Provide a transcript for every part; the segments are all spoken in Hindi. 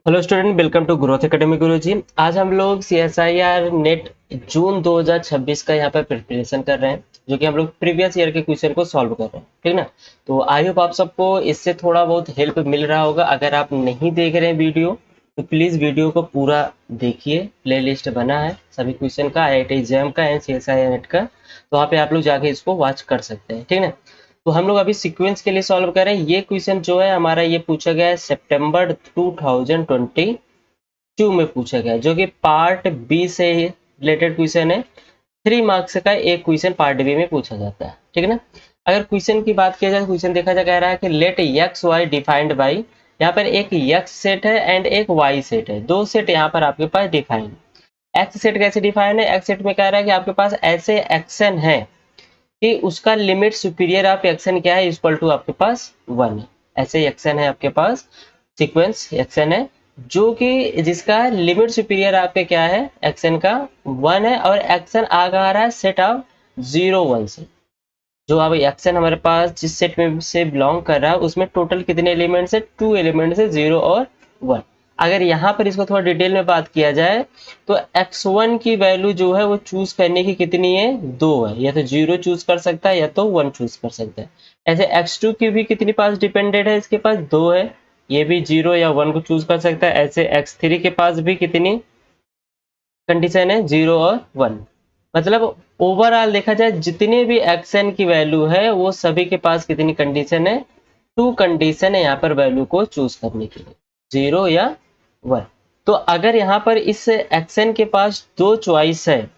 Hello student, welcome to growth academy Guruji. आज हम लोग CSIR नेट जून 2026 का यहाँ पर प्रिपरेशन कर रहे हैं, जो कि हम लोग प्रीवियस ईयर के क्वेश्चन को सॉल्व कर रहे हैं। ठीक ना। तो आई होप आप सबको इससे थोड़ा बहुत हेल्प मिल रहा होगा। अगर आप नहीं देख रहे हैं वीडियो तो प्लीज़ वीडियो को पूरा देखिए। प्ले लिस्ट बना है सभी क्वेश्चन का, IIT JAM का एंड CSIR नेट का, तो वहाँ पे आप लोग जाके इसको वॉच कर सकते हैं। ठीक ना। तो हम लोग अभी सीक्वेंस के लिए सॉल्व कर रहे हैं। ये क्वेश्चन जो है हमारा, ये पूछा गया है सितंबर 2022 में पूछा गया है, जो कि पार्ट बी से रिलेटेड क्वेश्चन है। 3 मार्क्स का एक क्वेश्चन पार्ट बी में पूछा जाता है। ठीक है ना। अगर क्वेश्चन की बात किया जाए, क्वेश्चन देखा जा कह रहा है कि let x y defined by, यहाँ पर एक एक्स सेट है एंड एक वाई सेट है। दो सेट यहाँ पर आपके पास डिफाइंड। एक्स सेट कैसे डिफाइंड है? एक्स सेट में कह रहा है कि आपके पास ऐसे एक्शन है कि उसका लिमिट सुपीरियर ऑफ एक्शन क्या है, इक्वल टू आपके पास 1 है। ऐसे एक्शन है आपके पास, सीक्वेंस एक्शन है जो कि जिसका लिमिट सुपीरियर आपके क्या है, एक्शन का 1 है, और एक्शन आ रहा है सेट ऑफ 0 1 से। जो अब एक्शन हमारे पास जिस सेट में से बिलोंग कर रहा है उसमें टोटल कितने एलिमेंट्स है? 2 एलिमेंट्स है, 0 और 1। अगर यहाँ पर इसको थोड़ा डिटेल में बात किया जाए तो x1 की वैल्यू जो है वो चूज करने की कितनी है? 2 है। या तो 0 चूज कर सकता है या तो 1 चूज कर सकता है। ऐसे x2 की भी कितनी पास डिपेंडेंट है? इसके पास 2 है, ये भी 0 या 1 को चूज कर सकता है। ऐसे x3 के पास भी कितनी कंडीशन है? 0 और 1। मतलब ओवरऑल देखा जाए जितने भी एक्शन की वैल्यू है वो सभी के पास कितनी कंडीशन है? 2 कंडीशन है यहाँ पर वैल्यू को चूज करने के लिए, 0 या 1। तो अगर यहाँ पर इस एक्शन के पास 2 चॉइस है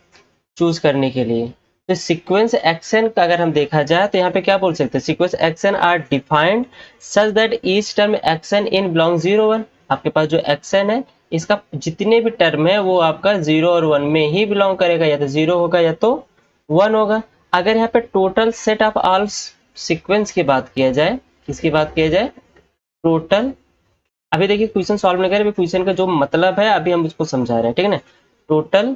चूज करने के लिए, तो सीक्वेंस एक्शन का अगर हम देखा जाए तो यहाँ पे क्या बोल सकते हैं? Sequence x n are defined such that each term x n in belong 0 1। आपके पास जो एक्शन है इसका जितने भी टर्म है वो आपका 0 और 1 में ही बिलोंग करेगा, या तो 0 होगा या तो 1 होगा। अगर यहाँ पे total set of all sequence की बात किया जाए, किसकी बात किया जाए? टोटल। अभी देखिए क्वेश्चन सॉल्व नहीं कर रहे, क्वेश्चन का जो मतलब है अभी हम उसको समझा रहे हैं। ठीक है ना। Total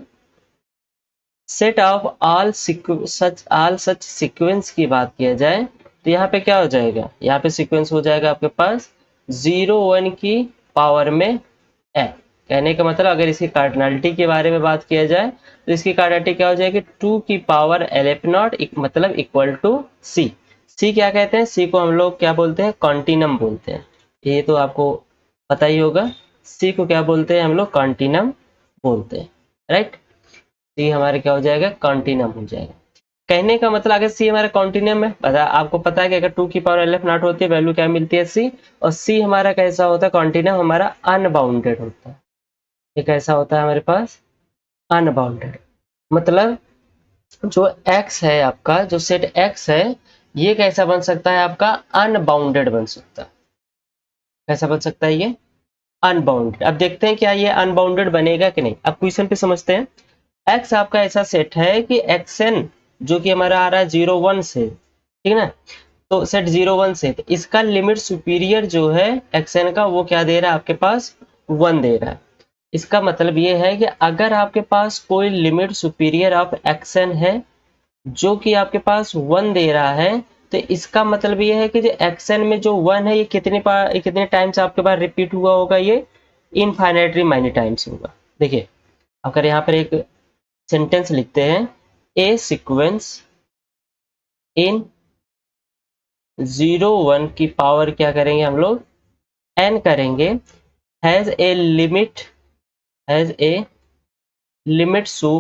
set of all such sequence की बात किया जाए तो यहाँ पे क्या हो जाएगा? यहाँ पे सीक्वेंस हो जाएगा आपके पास 0 1 की पावर में n। कहने का मतलब अगर इसकी कार्डिनलिटी के बारे में बात किया जाए तो इसकी कार्डिनलिटी क्या हो जाएगी? 2 की पावर LF नॉट, मतलब इक्वल टू C। C क्या कहते हैं? C को हम लोग क्या बोलते हैं? कॉन्टिनम बोलते हैं। ये तो आपको पता ही होगा। C को क्या बोलते हैं हम लोग? कॉन्टिनम बोलते हैं, राइट। सी हमारे क्या हो जाएगा? कॉन्टिनम हो जाएगा। कहने का मतलब अगर सी हमारा कॉन्टिनम है, आपको पता है कि अगर 2 की पावर LF नॉट होती है वैल्यू क्या मिलती है? सी। और सी हमारा कैसा होता है? कॉन्टिनम हमारा अनबाउंडेड होता है। ये कैसा होता है हमारे पास? अनबाउंडेड। मतलब जो x है आपका, जो सेट x है, ये कैसा बन सकता है आपका? अनबाउंडेड बन सकता है। कैसा बन सकता है ये? अनबाउंडेड। अब देखते हैं क्या ये अनबाउंडेड बनेगा कि नहीं। अब क्वेश्चन पे समझते हैं। एक्स आपका ऐसा सेट है कि एक्सन जो कि हमारा आ रहा है 0 1 से, ठीक है ना। तो सेट 0 1 से, तो इसका लिमिट सुपीरियर जो है एक्सन का वो क्या दे रहा है आपके पास? 1 दे रहा है। इसका मतलब ये है कि अगर आपके पास कोई लिमिट सुपीरियर ऑफ एक्सन है जो कि आपके पास 1 दे रहा है, तो इसका मतलब ये है कि जो एक्शन में जो 1 है ये कितने टाइम्स आपके पास रिपीट हुआ होगा? ये इनफाइनाइटली मैनी टाइम्स होगा। देखिए अगर यहाँ पर एक सेंटेंस लिखते हैं, ए सीक्वेंस इन 0 1 की पावर क्या करेंगे हम लोग? n करेंगे। Has a limit, has a limit सू,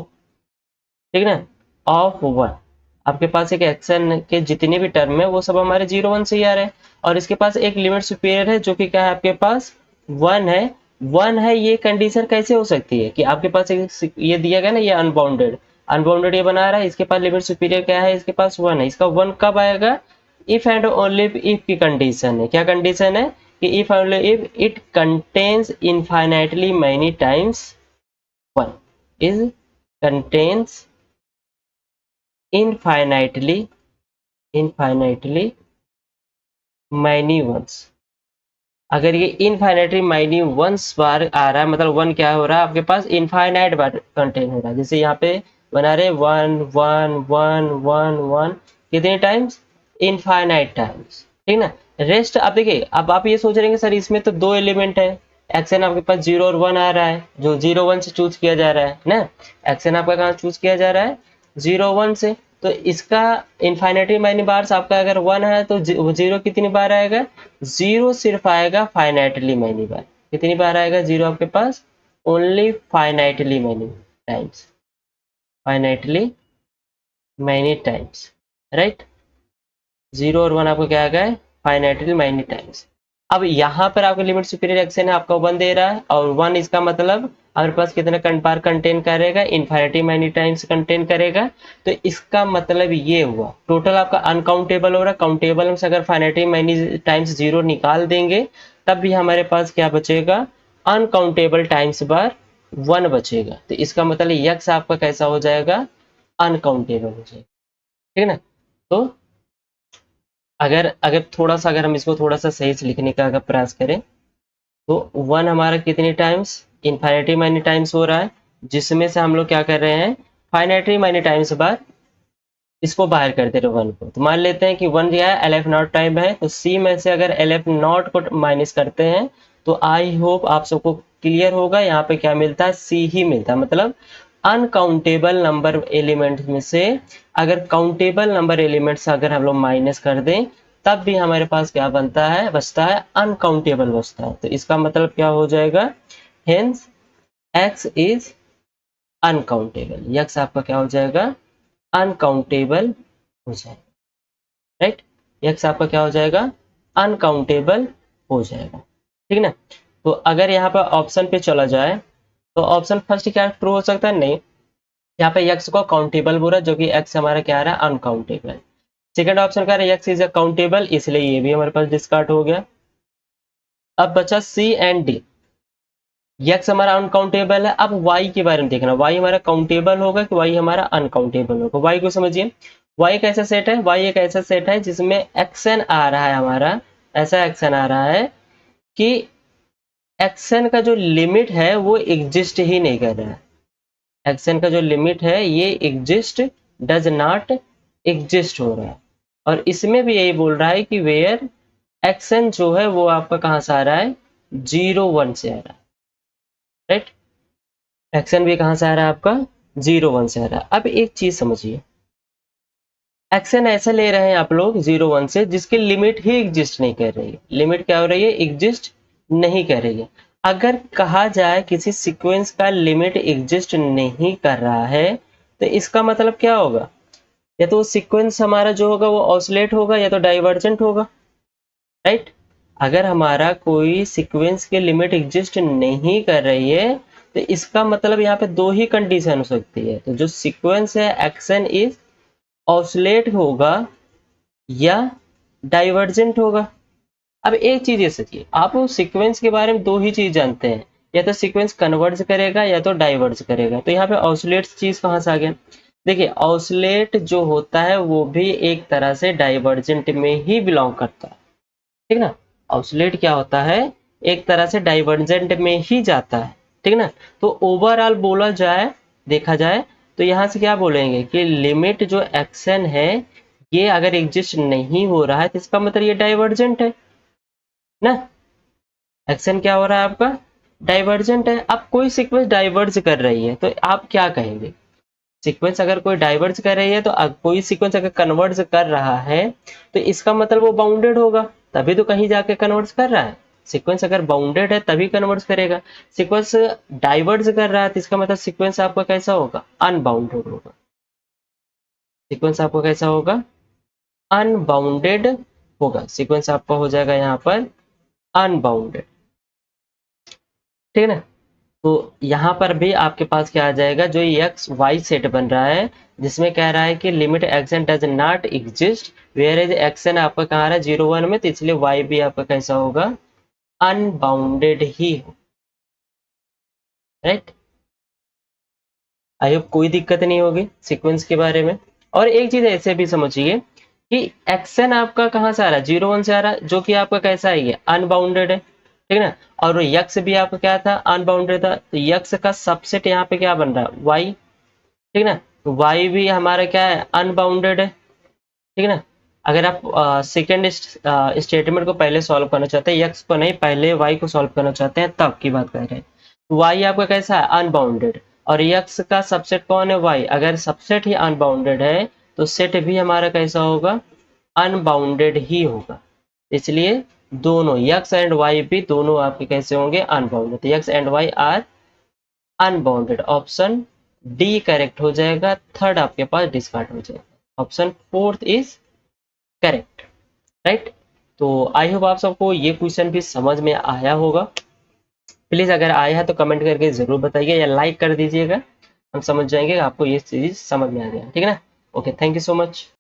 ठीक है ना, ऑफ 1। आपके पास एक एक्शन के जितने भी टर्म है वो सब हमारे 0 1 से ही आ रहे हैं, और इसके पास एक लिमिट सुपीरियर है जो कि क्या है आपके पास? 1 है। 1 है, ये कंडीशन कैसे हो सकती है कि आपके पास एक ये दिया गया ना, ये अनबाउंडेड, अनबाउंडेड ये बना रहा है, इसके पास लिमिट सुपीरियर क्या है? इसके पास 1 है। इसका 1 कब आएगा? इफ एंड ओनली इफ की कंडीशन है। क्या कंडीशन है? कि if only if it contains infinitely many times 1 is contains infinitely many ones। अगर ये इनफाइनाइटली मैनी वंस बार आ रहा है, मतलब 1 क्या हो रहा है आपके पास? इनफाइनाइट बार कंटेन हो रहा है। जैसे यहाँ पे बना रहे 1 1 1 1 1, कितने टाइम्स? इनफाइनाइट टाइम्स, ठीक ना। रेस्ट आप देखिए, अब आप ये सोच रहे हैं कि सर इसमें तो 2 एलिमेंट है, एक्शन आपके पास 0 और 1 आ रहा है, जो 0 1 से चूज किया जा रहा है ना। एक्शन आपका कहाँ चूज किया जा रहा है, 0 1 से। तो इसका इनफाइनाइटली मैनी बार्स आपका अगर 1 है तो 0 कितनी बार आएगा, 0 सिर्फ आएगा फाइनाइटली मैनी बार। कितनी बार आएगा 0 आपके पास, only finitely many times, finitely many times, right. 0 और 1 आपको क्या आ गया है, फाइनाइटली मैनी टाइम्स। अब यहाँ पर आपका लिमिट सुपीरियर एक्शन है, आपका 1 दे रहा है, और 1 इसका मतलब हमारे पास कितने बार कंटेन करेगा, इनफाइनिटी मैनी टाइम्स कंटेन करेगा। तो इसका मतलब ये हुआ टोटल आपका अनकाउंटेबल हो रहा है। काउंटेबल में से अगर फाइनाइटी मैनी टाइम्स 0 निकाल देंगे तब भी हमारे पास क्या बचेगा, अनकाउंटेबल टाइम्स बार 1 बचेगा। तो इसका मतलब यक्स आपका कैसा हो जाएगा, अनकाउंटेबल हो जाएगा, ठीक है ना। तो अगर अगर थोड़ा सा अगर हम इसको थोड़ा सा सही से लिखने का अगर प्रयास करें तो 1 हमारा कितनी टाइम्स, इनफाइनिटी मैनी टाइम्स हो रहा है, जिसमें से हम लोग क्या कर रहे हैं, फाइनाइटली मैनी टाइम्स बार इसको बाहर कर दे रहे 1 को। तो मान लेते हैं कि 1 दिया है, LF नॉट टाइम है, तो C में से अगर LF नॉट को माइनस करते हैं तो आई होप आप सबको क्लियर होगा, यहाँ पे क्या मिलता है, C ही मिलता है। मतलब अनकाउंटेबल नंबर एलिमेंट में से अगर काउंटेबल नंबर एलिमेंट्स अगर हम लोग माइनस कर दें तब भी हमारे पास क्या बनता है, बचता है अनकाउंटेबल बचता है। तो इसका मतलब क्या हो जाएगा, hence x is uncountable, x आपका क्या हो जाएगा, अनकाउंटेबल हो जाएगा, राइट। यक्स आपका क्या हो जाएगा, अनकाउंटेबल हो जाएगा, ठीक ना। तो अगर यहाँ पर ऑप्शन पे चला जाए तो ऑप्शन फर्स्ट क्या ट्रू हो सकता है, नहीं, यहाँ पे यक्स को काउंटेबल बोला, जो कि एक्स हमारा क्या आ रहा है, अनकाउंटेबल। सेकंड ऑप्शन का यक्स इज काउंटेबल, इसलिए ये भी हमारे पास डिस्कार्ड हो गया। अब बचा सी एंड डी। यक्स हमारा अनकाउंटेबल है, अब वाई के बारे में देखना, वाई हमारा काउंटेबल होगा कि वाई हमारा अनकाउंटेबल होगा। वाई को समझिए, वाई एक ऐसा सेट है, वाई एक ऐसा सेट है जिसमें एक्शन आ रहा है हमारा, ऐसा एक्शन आ रहा है कि एक्शन का जो लिमिट है वो एग्जिस्ट ही नहीं कर रहा है। एक्शन का जो लिमिट है ये एग्जिस्ट डज नॉट एग्जिस्ट हो रहा है। और इसमें भी यही बोल रहा है कि वेयर एक्शन जो है वो आपका कहाँ से आ रहा है, 0 1 से आ रहा है, राइट। एक्शन भी कहाँ से आ रहा है आपका, 0 1 से आ रहा है। अब एक चीज समझिए, एक्शन ऐसा ले रहे हैं आप लोग 0 1 से जिसकी लिमिट ही एग्जिस्ट नहीं कर रही है। लिमिट क्या हो रही है, एग्जिस्ट नहीं कर रही है। अगर कहा जाए किसी सीक्वेंस का लिमिट एग्जिस्ट नहीं कर रहा है तो इसका मतलब क्या होगा, या तो सीक्वेंस हमारा जो होगा वो ऑसिलेट होगा या तो डाइवर्जेंट होगा, राइट। अगर हमारा कोई सीक्वेंस की लिमिट एग्जिस्ट नहीं कर रही है तो इसका मतलब यहाँ पे दो ही कंडीशन हो सकती है। तो जो सीक्वेंस है एक्शन इज ऑसिलेट होगा या डाइवर्जेंट होगा। अब एक चीज ये सोचिए, आप सीक्वेंस के बारे में दो ही चीज जानते हैं, या तो सीक्वेंस कन्वर्ज करेगा या तो डाइवर्ज करेगा। तो यहाँ पे ऑसिलेट चीज कहाँ से आ गया, देखिए ऑसिलेट जो होता है वो भी एक तरह से डाइवर्जेंट में ही बिलोंग करता है, ठीक ना। ऑसिलेट क्या होता है, एक तरह से डाइवर्जेंट में ही जाता है, ठीक ना। तो ओवरऑल बोला जाए, देखा जाए तो यहाँ से क्या बोलेंगे कि लिमिट जो एक्शन है ये अगर एग्जिस्ट नहीं हो रहा है तो इसका मतलब ये डाइवर्जेंट है ना। एक्शन क्या हो रहा है आपका, डाइवर्जेंट है। अब कोई सीक्वेंस डाइवर्ज कर रही है तो आप क्या कहेंगे, सीक्वेंस अगर कोई डाइवर्ज कर रही है तो कोई सीक्वेंस अगर कन्वर्ज कर रहा है तो इसका मतलब वो बाउंडेड होगा, तभी तो कहीं जाके कन्वर्ज कर रहा है। सीक्वेंस अगर बाउंडेड है तभी कन्वर्ज करेगा। सीक्वेंस डाइवर्ज कर रहा है तो इसका मतलब सीक्वेंस आपका कैसा होगा, अनबाउंडेड होगा। सीक्वेंस आपका कैसा होगा, अनबाउंडेड होगा। सीक्वेंस आपका हो जाएगा यहाँ पर अनबाउंडेड, ठीक है ना। तो यहाँ पर भी आपके पास क्या आ जाएगा, जो एक्स वाई सेट बन रहा है जिसमें कह रहा है कि limit x n does not exist, whereas x n आपका कहाँ आ रहा है 0 1 में, तो इसलिए वाई भी आपका कैसा होगा, अनबाउंडेड ही हो, राइट। आई होप कोई दिक्कत नहीं होगी सीक्वेंस के बारे में। और एक चीज ऐसे भी समझिए कि एक्शन आपका कहाँ से आ रहा है, 0 1 से आ रहा है, जो कि आपका कैसा है, ये अनबाउंडेड है, ठीक है ना। और यक्स भी आपका क्या था, अनबाउंडेड था। तो यक्स का सबसेट यहाँ पे क्या बन रहा है, वाई, ठीक है ना। तो वाई भी हमारा क्या है, अनबाउंडेड है, ठीक है ना। अगर आप सेकेंड स्टेटमेंट को पहले सॉल्व करना चाहते हैं, x को नहीं पहले y को सॉल्व करना चाहते हैं, तब की बात कर रहे हैं। y आपका कैसा है, अनबाउंडेड, और x का सबसेट कौन है, y। अगर सबसेट ही अनबाउंडेड है तो सेट भी हमारा कैसा होगा, अनबाउंडेड ही होगा। इसलिए दोनों x एंड y भी दोनों आपके कैसे होंगे, unbounded. x and y are unbounded. Option D correct हो जाएगा, थर्ड आपके पास डिस्कार्ड हो जाएगा। Option fourth is correct, right. तो आई होप आप सबको ये क्वेश्चन भी समझ में आया होगा। प्लीज अगर आया है तो कमेंट करके जरूर बताइए या लाइक कर दीजिएगा, हम समझ जाएंगे कि आपको ये चीज समझ में आ गया, ठीक है ना। Okay, thank you so much.